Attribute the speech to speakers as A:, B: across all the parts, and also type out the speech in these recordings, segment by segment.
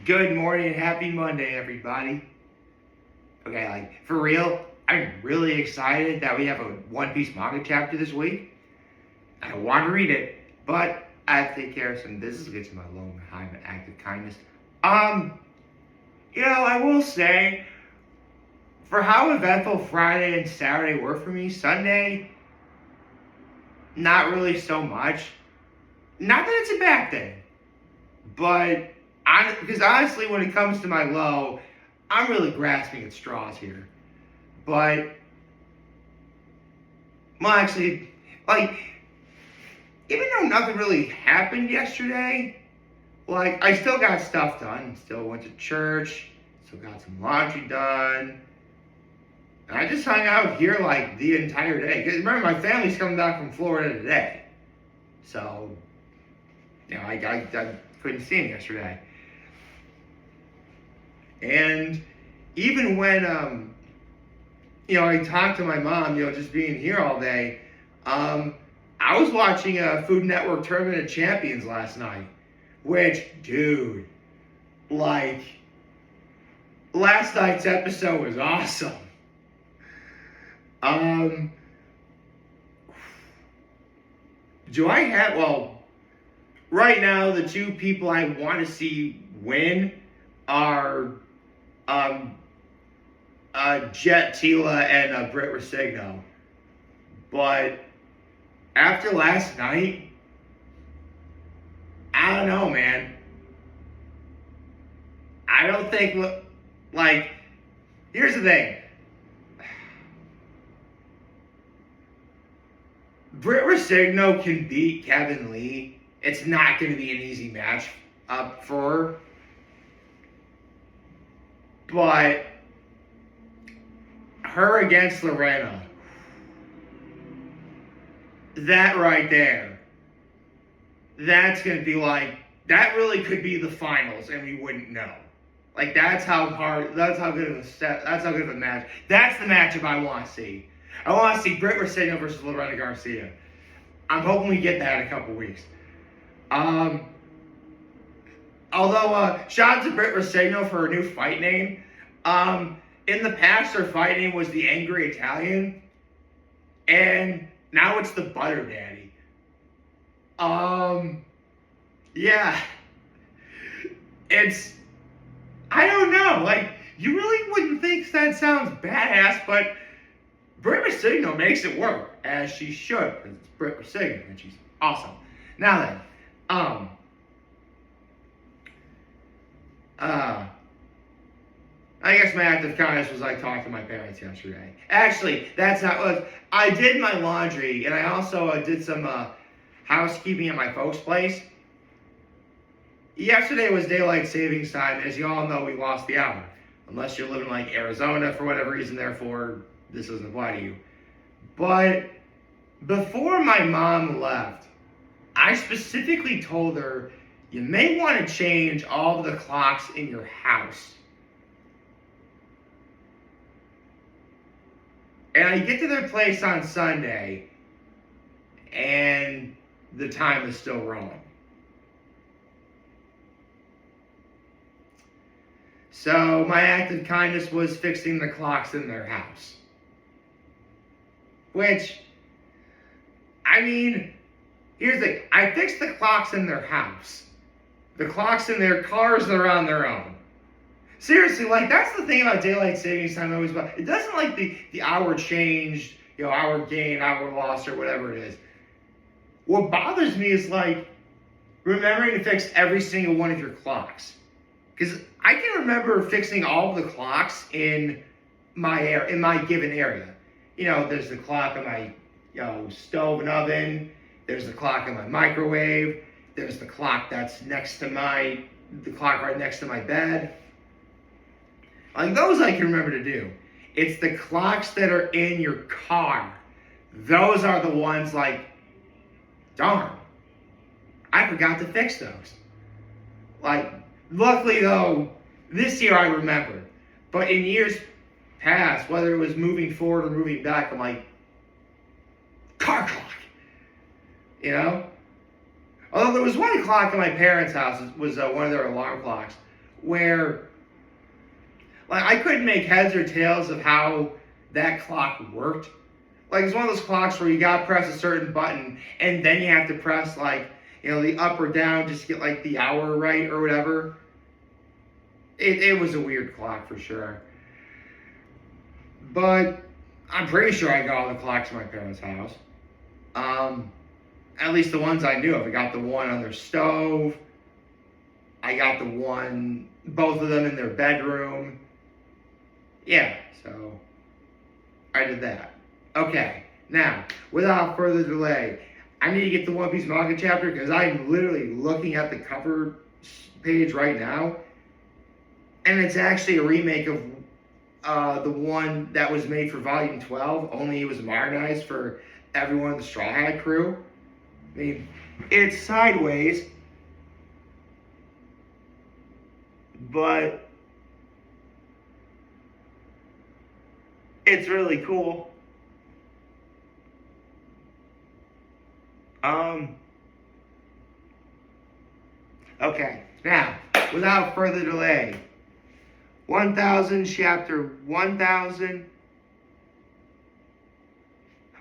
A: Good morning and happy Monday, everybody. Okay, for real, I'm really excited that we have a One Piece Manga Chapter this week. I want to read it, but I have to take care of some business. Get to my long time and act of kindness. I will say, for how eventful Friday and Saturday were for me, Sunday, not really so much. Not that it's a bad thing, but because honestly, when it comes to my low, I'm really grasping at straws here. But, well, actually, even though nothing really happened yesterday, I still got stuff done. Still went to church, still got some laundry done. And I just hung out here, the entire day. Because remember, my family's coming back from Florida today. So, I couldn't see him yesterday. And even when, I talked to my mom, just being here all day, I was watching a Food Network Tournament of Champions last night, which, dude, last night's episode was awesome. Right now, the two people I want to see win are Jet Tila and Britt Rosigno. But after last night, I don't know, man. I don't think, here's the thing. Britt Rosigno can beat Kevin Lee. It's not going to be an easy match for her. But her against Lorena, that right there, that's going to be that really could be the finals and we wouldn't know. That's how good of a match. That's the matchup I want to see. I want to see Britt Rosigno versus Lorena Garcia. I'm hoping we get that in a couple weeks. Although, shout out to Britt Rosigno for her new fight name. In the past, her fight name was the Angry Italian. And now it's the Butter Daddy. Yeah. I don't know. You really wouldn't think that sounds badass, but Britt Rosigno makes it work, as she should, because it's Britt Rosigno, and she's awesome. Now then, I guess my act of kindness was talking to my parents yesterday. Actually, that's not what I did my laundry, and I also did some housekeeping at my folks' place. Yesterday was daylight savings time. As you all know, we lost the hour. Unless you're living Arizona for whatever reason, therefore, this doesn't apply to you. But before my mom left, I specifically told her, you may want to change all of the clocks in your house. And I get to their place on Sunday, and the time is still wrong. So my act of kindness was fixing the clocks in their house. Which, here's the thing. I fixed the clocks in their house. The clocks in their cars, they're on their own. Seriously, that's the thing about daylight savings time always about. It doesn't the hour changed, hour gain, hour lost, or whatever it is. What bothers me is remembering to fix every single one of your clocks. Because I can remember fixing all of the clocks in my given area. There's the clock on my stove and oven. There's the clock on my microwave. There's the clock that's the clock right next to my bed. Those I can remember to do. It's the clocks that are in your car. Those are the ones darn, I forgot to fix those. Luckily though, this year I remembered. But in years past, whether it was moving forward or moving back, I'm car clock. Although there was one clock in my parents' house, was one of their alarm clocks, where like I couldn't make heads or tails of how that clock worked. Like it's one of those clocks where you gotta press a certain button and then you have to press like, the up or down just to get like the hour right or whatever. It was a weird clock for sure. But I'm pretty sure I got all the clocks in my parents' house. At least the ones I knew of. I got the one on their stove. I got both of them in their bedroom. Yeah, so I did that. Okay, now, without further delay, I need to get the One Piece Manga Chapter because I'm literally looking at the cover page right now. And it's actually a remake of the one that was made for Volume 12, only it was modernized for everyone in the Straw Hat crew. I mean, it's sideways, but it's really cool. Okay, now, without further delay, 1000 chapter 1000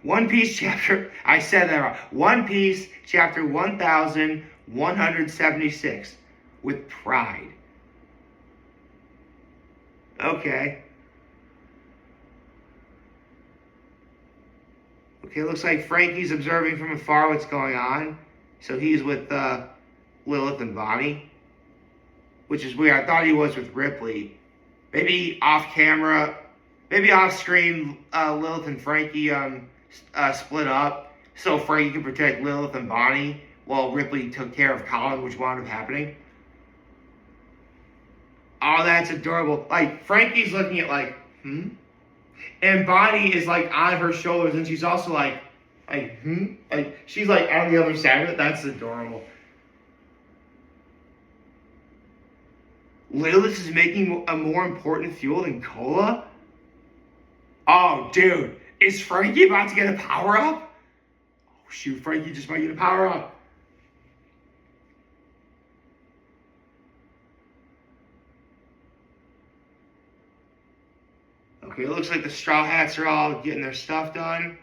A: One Piece chapter, I said that wrong. One Piece chapter 1176 with pride. Okay. Okay, looks like Frankie's observing from afar what's going on. So he's with Lilith and Bonnie, which is weird. I thought he was with Ripley. Maybe off camera, maybe off screen, Lilith and Frankie split up so Frankie could protect Lilith and Bonnie while Ripley took care of Colin, which wound up happening. Oh, that's adorable. Like, Frankie's looking at like, And Bonnie is like on her shoulders and she's also like, Like, she's like on the other side of it. That's adorable. Lilith is making a more important fuel than cola? Oh, dude. Is Frankie about to get a power-up? Oh, shoot. Frankie just might get a power-up. Okay, it looks like the Straw Hats are all getting their stuff done.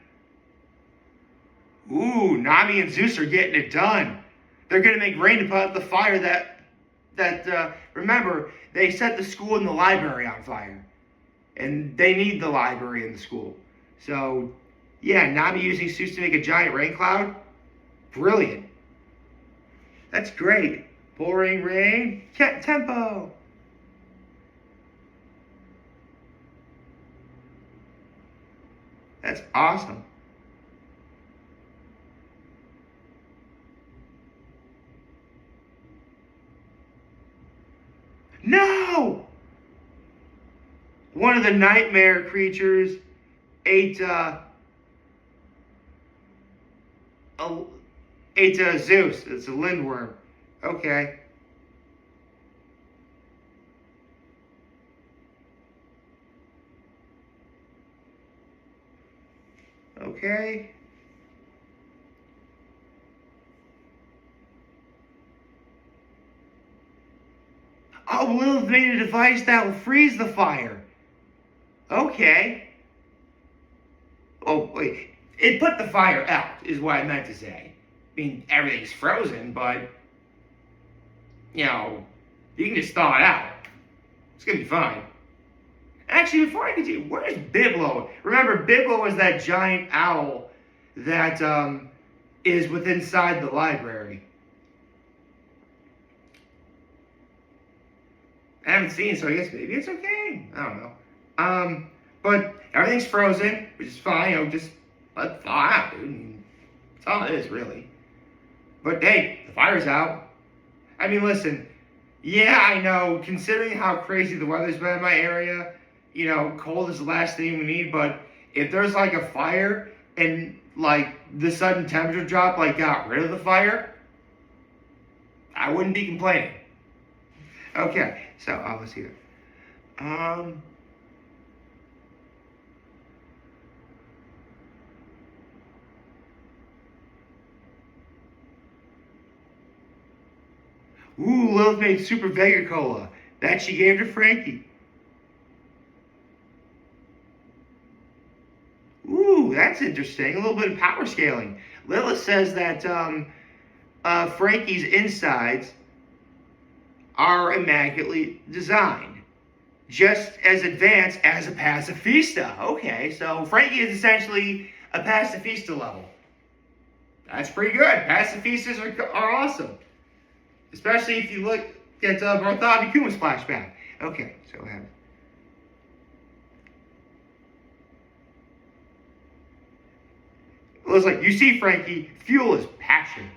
A: Ooh, Nami and Zeus are getting it done. They're going to make rain to put out the fire remember, they set the school and the library on fire. And they need the library and the school. So, yeah, Nami using Zeus to make a giant rain cloud. Brilliant. That's great. Pouring rain. Tempo. That's awesome. No! One of the nightmare creatures ate Zeus. It's a lindworm. Okay. Okay. Oh, Lilith made a device that will freeze the fire. Okay. Oh, wait. It put the fire out, is what I meant to say. I mean, everything's frozen, but, you can just thaw it out. It's going to be fine. Actually, before I continue, where's Biblo? Remember, Biblo was that giant owl that is inside the library. I haven't seen it, so I guess maybe it's okay. I don't know. But everything's frozen, which is fine. Just let it thaw out, dude. I mean, that's all it is, really. But hey, the fire's out. I mean, listen. Yeah, I know. Considering how crazy the weather's been in my area, cold is the last thing we need. But if there's like a fire and like the sudden temperature drop got rid of the fire, I wouldn't be complaining. Okay, so let's see that. Ooh, Lilith made Super Vega Cola. that she gave to Frankie. Ooh, that's interesting. A little bit of power scaling. Lilith says that Frankie's insides are immaculately designed, just as advanced as a pacifista. Okay, so Frankie is essentially a pacifista level. That's pretty good. Pacifistas are awesome, especially if you look at Bartholomew Kuma's flashback. Okay, so what happened? It was like, you see, Frankie, fuel is passion.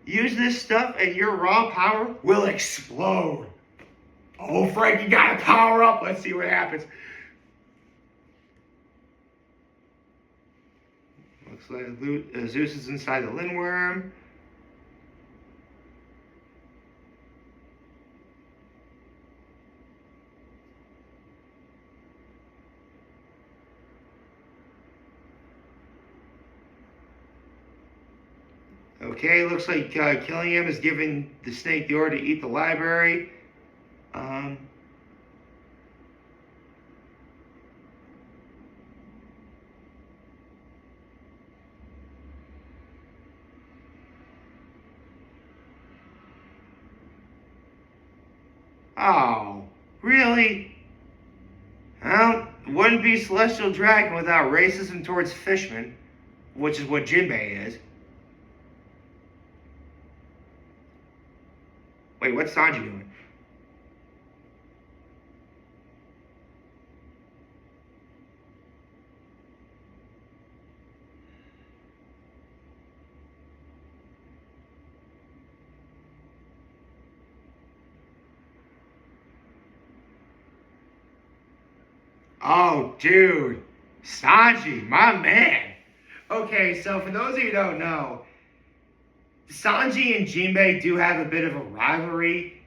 A: Use this stuff and your raw power will explode. Oh, Frankie, gotta power up. Let's see what happens. Looks like Zeus is inside the Lindworm. Okay, looks like Killiam is giving the snake the order to eat the library. Oh, really? Well, wouldn't be Celestial Dragon without racism towards fishmen, which is what Jinbei is. Wait, what's Sanji doing? Oh, dude. Sanji, my man. Okay, so for those of you who don't know, Sanji and Jinbei do have a bit of a rivalry,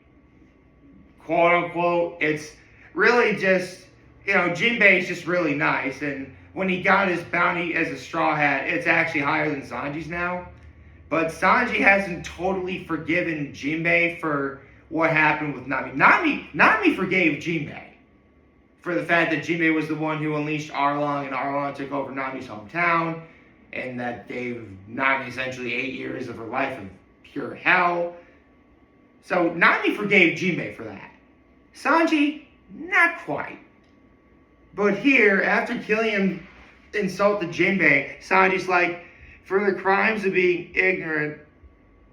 A: quote unquote. It's really just, Jinbei's just really nice, and when he got his bounty as a Straw Hat, it's actually higher than Sanji's now. But Sanji hasn't totally forgiven Jinbei for what happened with Nami. Nami forgave Jinbei for the fact that Jinbei was the one who unleashed Arlong, and Arlong took over Nami's hometown, and that gave Nami essentially 8 years of her life of pure hell. So Nami forgave Jinbei for that. Sanji, not quite. But here, after Killian insulted Jinbei, Sanji's like, for the crimes of being ignorant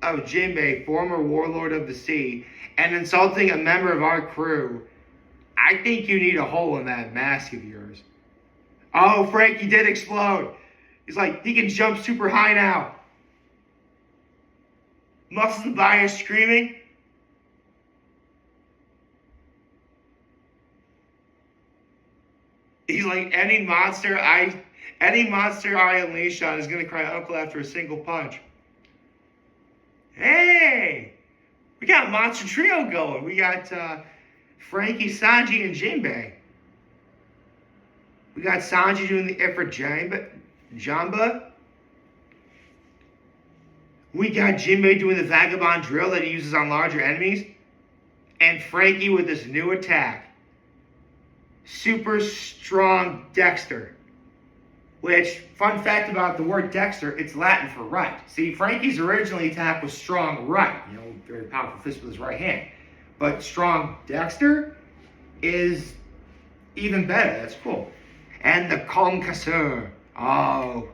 A: of Jinbei, former warlord of the sea, and insulting a member of our crew, I think you need a hole in that mask of yours. Oh, Frankie did explode. He's like, he can jump super high now. Muscles and body are screaming. He's like, any monster I unleash on is gonna cry uncle after a single punch. Hey, we got a monster trio going. We got Frankie, Sanji, and Jinbei. We got Sanji doing the Ifrit Jamba. We got Jinbei doing the Vagabond Drill that he uses on larger enemies. And Frankie with this new attack. Super Strong Dexter. Which, fun fact about the word Dexter, it's Latin for right. See, Frankie's originally attack was Strong Right. Very powerful fist with his right hand. But Strong Dexter is even better. That's cool. And the Concasseur. Oh.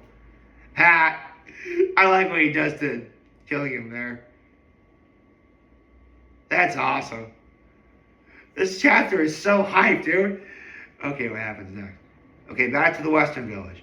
A: Pat. I like what he does to killing him there. That's awesome. This chapter is so hyped, dude. Okay, what happens next? Okay, back to the Western Village.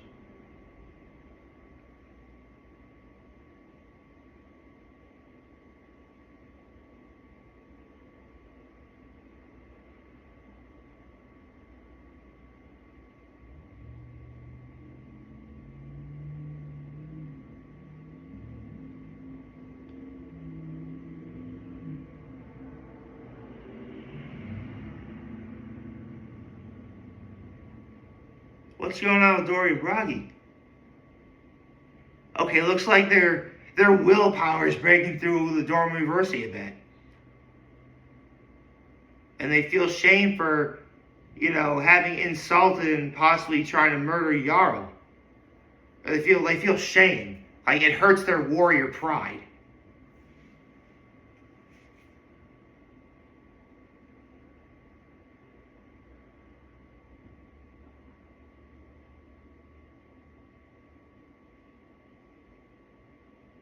A: What's going on with Dory Bragi? Okay, looks like their willpower is breaking through the Dorm Reversi a bit. And they feel shame for, having insulted and possibly trying to murder Jarl. They feel shame. Like it hurts their warrior pride.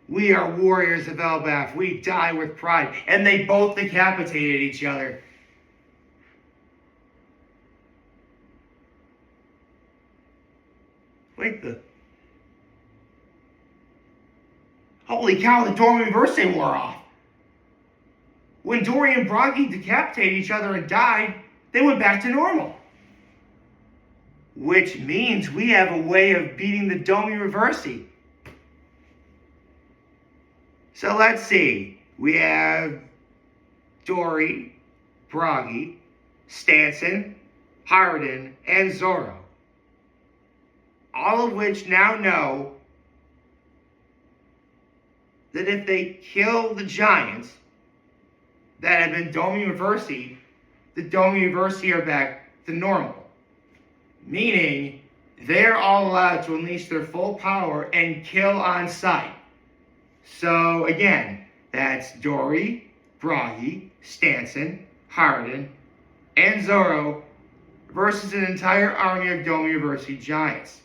A: We are warriors of Elbaf. We die with pride. And they both decapitated each other. Wait, holy cow, the Dorman Verse wore off. When Dory and Bragi decapitated each other and died, they went back to normal. Which means we have a way of beating the Domi Reversi. So let's see. We have Dory, Bragi, Stanson, Harden, and Zoro. All of which now know that if they kill the giants that have been Domi Reversi, the Domi Reversi are back to normal. Meaning, they're all allowed to unleash their full power and kill on sight. So, again, that's Dory, Bragi, Stanson, Harden, and Zoro versus an entire army of Domi Reversi giants.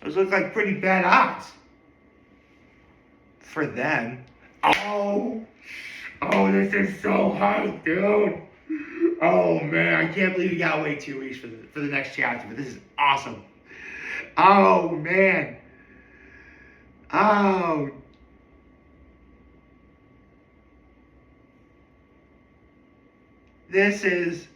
A: Those look like pretty bad odds for them. Oh, this is so hype, dude. Oh man, I can't believe we gotta wait 2 weeks for the next chapter, but this is awesome. Oh man. Oh. This is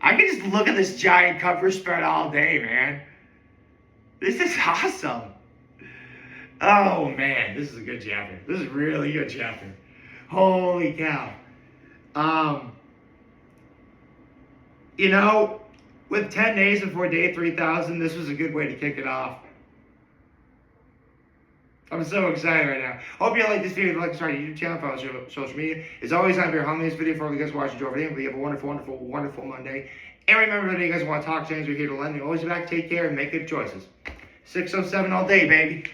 A: I can just look at this giant cover spread all day, man. This is awesome. Oh, man. This is a good chapter. This is a really good chapter. Holy cow. With 10 days before day 3,000, this was a good way to kick it off. I'm so excited right now. Hope you like this video. If you'd like to start a YouTube channel, follow social media. As always, I'm here humbling this video for all you guys watching. Enjoy everything. We have a wonderful, wonderful, wonderful Monday. And remember that you guys want to talk to us, we're here to lend you. Always be back. Take care and make good choices. 607 all day, baby.